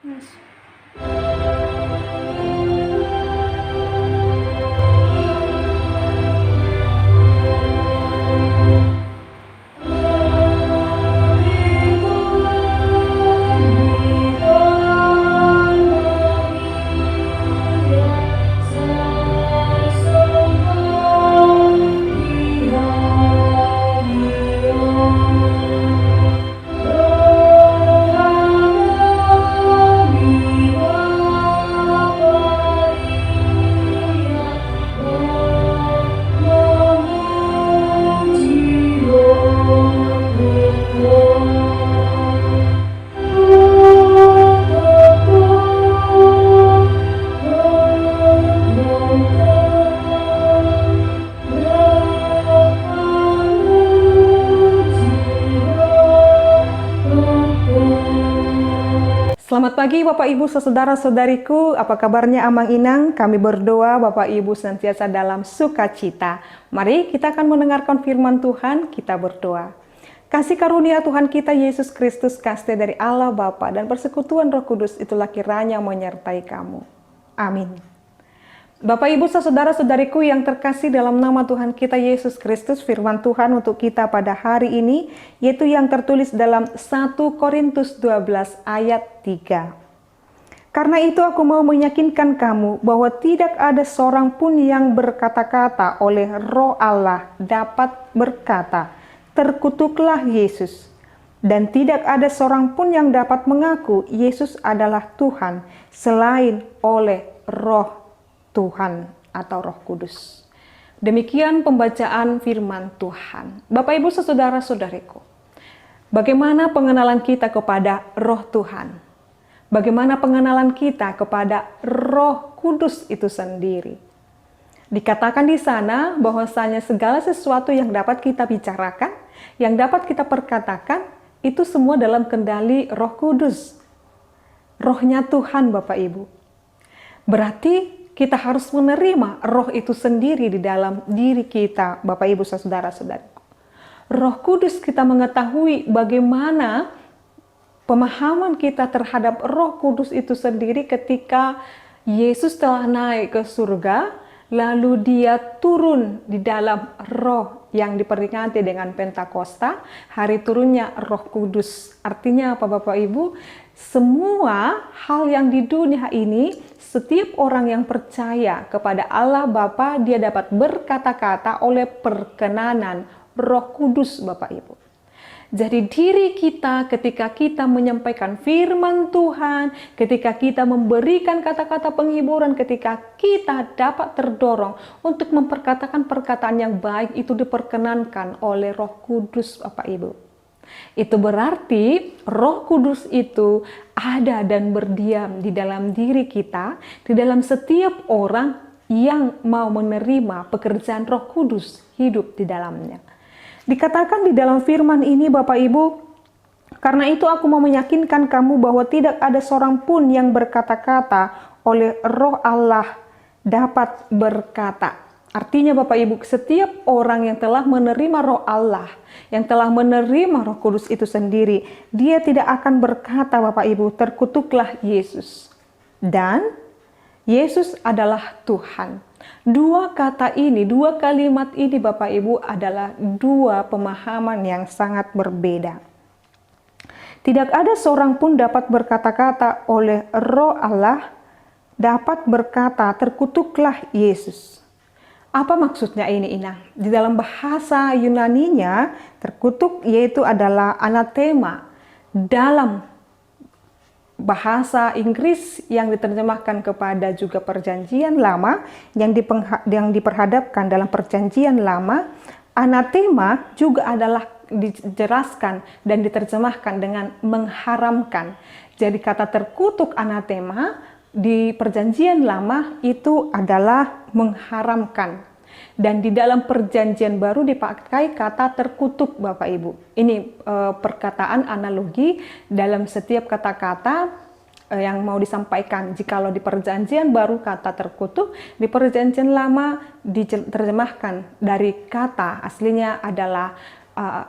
Yes. Selamat pagi Bapak Ibu saudara-saudariku, apa kabarnya Amang Inang? Kami berdoa Bapak Ibu senantiasa dalam sukacita. Mari kita akan mendengarkan firman Tuhan, kita berdoa. Kasih karunia Tuhan kita Yesus Kristus, kasih dari Allah Bapa dan persekutuan Roh Kudus itulah kiranya menyertai kamu. Amin. Bapak Ibu saudara-saudariku yang terkasih dalam nama Tuhan kita Yesus Kristus, firman Tuhan untuk kita pada hari ini yaitu yang tertulis dalam 1 Korintus 12 ayat 3. Karena itu aku mau meyakinkan kamu bahwa tidak ada seorang pun yang berkata-kata oleh Roh Allah dapat berkata, terkutuklah Yesus. Dan tidak ada seorang pun yang dapat mengaku Yesus adalah Tuhan selain oleh Roh Tuhan atau Roh Kudus. Demikian pembacaan firman Tuhan. Bapak Ibu saudara-saudariku, bagaimana pengenalan kita kepada Roh Tuhan? Bagaimana pengenalan kita kepada Roh Kudus itu sendiri? Dikatakan di sana bahwasanya segala sesuatu yang dapat kita bicarakan, yang dapat kita perkatakan, itu semua dalam kendali Roh Kudus. Rohnya Tuhan Bapak Ibu. Berarti kita harus menerima roh itu sendiri di dalam diri kita, Bapak Ibu saudara-saudariku. Roh Kudus kita mengetahui bagaimana pemahaman kita terhadap Roh Kudus itu sendiri ketika Yesus telah naik ke surga, lalu dia turun di dalam roh yang diperingati dengan Pentakosta, hari turunnya Roh Kudus. Artinya apa Bapak Ibu? Semua hal yang di dunia ini, setiap orang yang percaya kepada Allah Bapa, dia dapat berkata-kata oleh perkenanan Roh Kudus Bapak Ibu. Jadi diri kita ketika kita menyampaikan firman Tuhan, ketika kita memberikan kata-kata penghiburan, ketika kita dapat terdorong untuk memperkatakan perkataan yang baik, itu diperkenankan oleh Roh Kudus Bapak Ibu. Itu berarti Roh Kudus itu ada dan berdiam di dalam diri kita, di dalam setiap orang yang mau menerima pekerjaan Roh Kudus hidup di dalamnya. Dikatakan di dalam firman ini Bapak Ibu, karena itu aku mau meyakinkan kamu bahwa tidak ada seorang pun yang berkata-kata oleh Roh Allah dapat berkata. Artinya Bapak Ibu, setiap orang yang telah menerima Roh Allah, yang telah menerima Roh Kudus itu sendiri, dia tidak akan berkata Bapak Ibu, terkutuklah Yesus. Dan Yesus adalah Tuhan. Dua kata ini, dua kalimat ini Bapak Ibu adalah dua pemahaman yang sangat berbeda. Tidak ada seorang pun dapat berkata-kata oleh Roh Allah dapat berkata, terkutuklah Yesus. Apa maksudnya ini Inang? Di dalam bahasa Yunaninya, terkutuk yaitu adalah anathema. Dalam bahasa Inggris yang diterjemahkan kepada juga perjanjian lama, yang diperhadapkan dalam perjanjian lama, anathema juga adalah dijelaskan dan diterjemahkan dengan mengharamkan. Jadi kata terkutuk anathema di perjanjian lama itu adalah mengharamkan. Dan di dalam perjanjian baru dipakai kata terkutuk Bapak Ibu. Ini perkataan analogi dalam setiap kata-kata yang mau disampaikan. Jikalau di perjanjian baru kata terkutuk, di perjanjian lama diterjemahkan dari kata aslinya adalah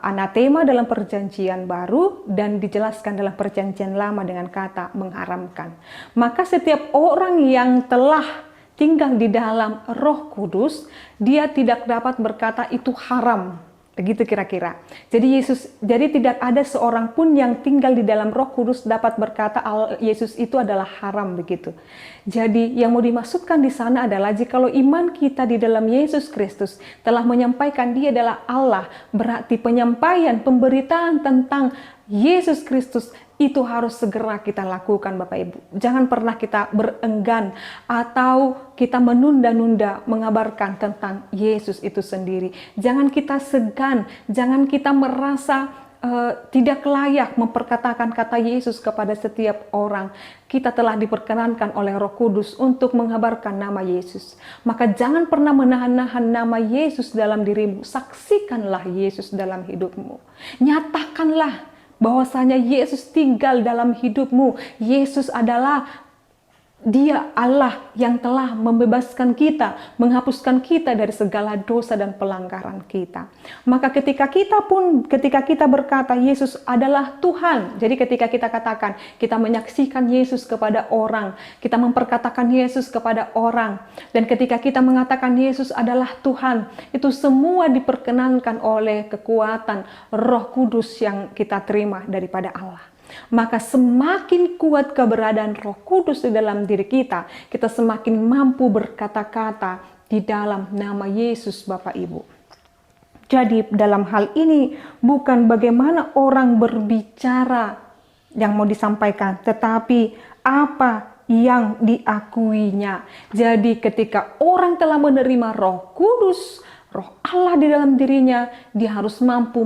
anatema dalam perjanjian baru dan dijelaskan dalam perjanjian lama dengan kata mengharamkan. Maka setiap orang yang telah tinggal di dalam Roh Kudus, dia tidak dapat berkata itu haram. Begitu kira-kira. Jadi tidak ada seorang pun yang tinggal di dalam Roh Kudus dapat berkata Yesus itu adalah haram begitu. Jadi yang mau dimaksudkan di sana adalah jikalau iman kita di dalam Yesus Kristus telah menyampaikan Dia adalah Allah, berarti penyampaian pemberitaan tentang Yesus Kristus itu harus segera kita lakukan Bapak Ibu. Jangan pernah kita berenggan atau kita menunda-nunda mengabarkan tentang Yesus itu sendiri. Jangan kita segan, jangan kita merasa tidak layak memperkatakan kata Yesus kepada setiap orang. Kita telah diperkenankan oleh Roh Kudus untuk mengabarkan nama Yesus. Maka jangan pernah menahan-nahan nama Yesus dalam dirimu. Saksikanlah Yesus dalam hidupmu. Nyatakanlah bahwasanya Yesus tinggal dalam hidupmu. Yesus adalah Dia Allah yang telah membebaskan kita, menghapuskan kita dari segala dosa dan pelanggaran kita. Maka ketika kita berkata Yesus adalah Tuhan, jadi ketika kita katakan, kita menyaksikan Yesus kepada orang, kita memperkatakan Yesus kepada orang, dan ketika kita mengatakan Yesus adalah Tuhan, itu semua diperkenankan oleh kekuatan Roh Kudus yang kita terima daripada Allah. Maka semakin kuat keberadaan Roh Kudus di dalam diri kita, kita semakin mampu berkata-kata di dalam nama Yesus Bapak Ibu. Jadi dalam hal ini bukan bagaimana orang berbicara yang mau disampaikan, tetapi apa yang diakuinya. Jadi ketika orang telah menerima Roh Kudus, Roh Allah di dalam dirinya, dia harus mampu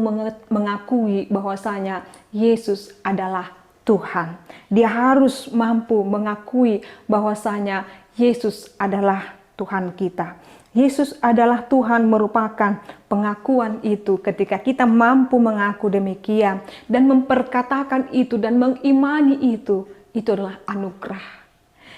mengakui bahwasanya Yesus adalah Tuhan. Dia harus mampu mengakui bahwasanya Yesus adalah Tuhan kita. Yesus adalah Tuhan merupakan pengakuan itu ketika kita mampu mengaku demikian dan memperkatakan itu dan mengimani itu adalah anugerah.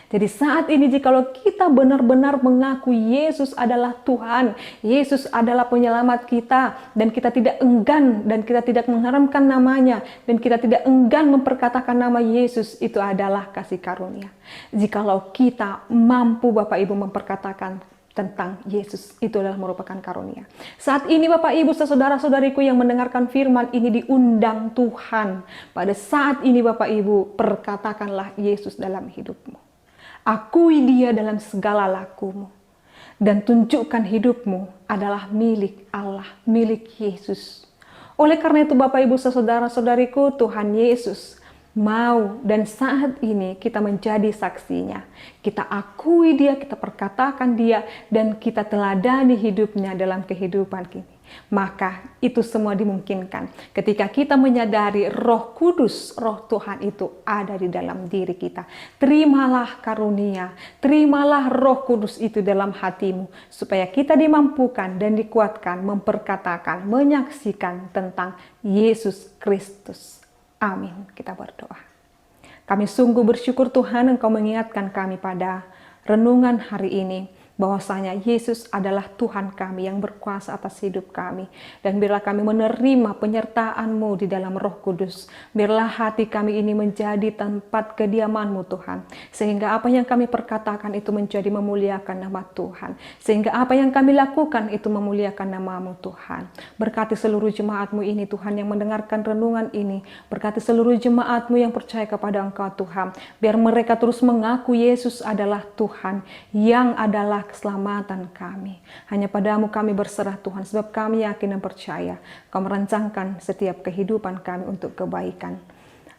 Jadi saat ini jikalau kita benar-benar mengaku Yesus adalah Tuhan, Yesus adalah penyelamat kita, dan kita tidak enggan dan kita tidak mengharamkan namanya, dan kita tidak enggan memperkatakan nama Yesus, itu adalah kasih karunia. Jikalau kita mampu Bapak Ibu memperkatakan tentang Yesus, itu adalah merupakan karunia. Saat ini Bapak Ibu saudara-saudariku yang mendengarkan firman ini diundang Tuhan. Pada saat ini Bapak Ibu, perkatakanlah Yesus dalam hidupmu. Akui Dia dalam segala lakumu. Dan tunjukkan hidupmu adalah milik Allah, milik Yesus. Oleh karena itu Bapak Ibu saudara-saudariku, Tuhan Yesus mau dan saat ini kita menjadi saksinya. Kita akui Dia, kita perkatakan Dia, dan kita teladani hidupnya dalam kehidupan kita. Maka itu semua dimungkinkan ketika kita menyadari Roh Kudus, Roh Tuhan itu ada di dalam diri kita. Terimalah karunia, terimalah Roh Kudus itu dalam hatimu, supaya kita dimampukan dan dikuatkan memperkatakan, menyaksikan tentang Yesus Kristus. Amin. Kita berdoa. Kami sungguh bersyukur Tuhan Engkau mengingatkan kami pada renungan hari ini, bahwasanya Yesus adalah Tuhan kami yang berkuasa atas hidup kami. Dan biarlah kami menerima penyertaan-Mu di dalam Roh Kudus. Biarlah hati kami ini menjadi tempat kediaman-Mu Tuhan. Sehingga apa yang kami perkatakan itu menjadi memuliakan nama Tuhan. Sehingga apa yang kami lakukan itu memuliakan nama-Mu Tuhan. Berkati seluruh jemaat-Mu ini Tuhan yang mendengarkan renungan ini. Berkati seluruh jemaat-Mu yang percaya kepada Engkau Tuhan. Biar mereka terus mengaku Yesus adalah Tuhan yang adalah keselamatan kami. Hanya padamu kami berserah Tuhan, sebab kami yakin dan percaya Kau merancangkan setiap kehidupan kami untuk kebaikan.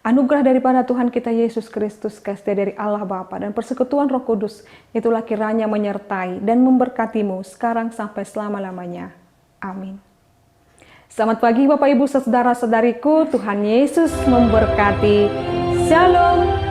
Anugerah daripada Tuhan kita Yesus Kristus, kasih dari Allah Bapa dan persekutuan Roh Kudus, itulah kiranya menyertai dan memberkatimu sekarang sampai selama-lamanya. Amin. Selamat pagi Bapak Ibu saudara-saudariku, Tuhan Yesus memberkati. Shalom.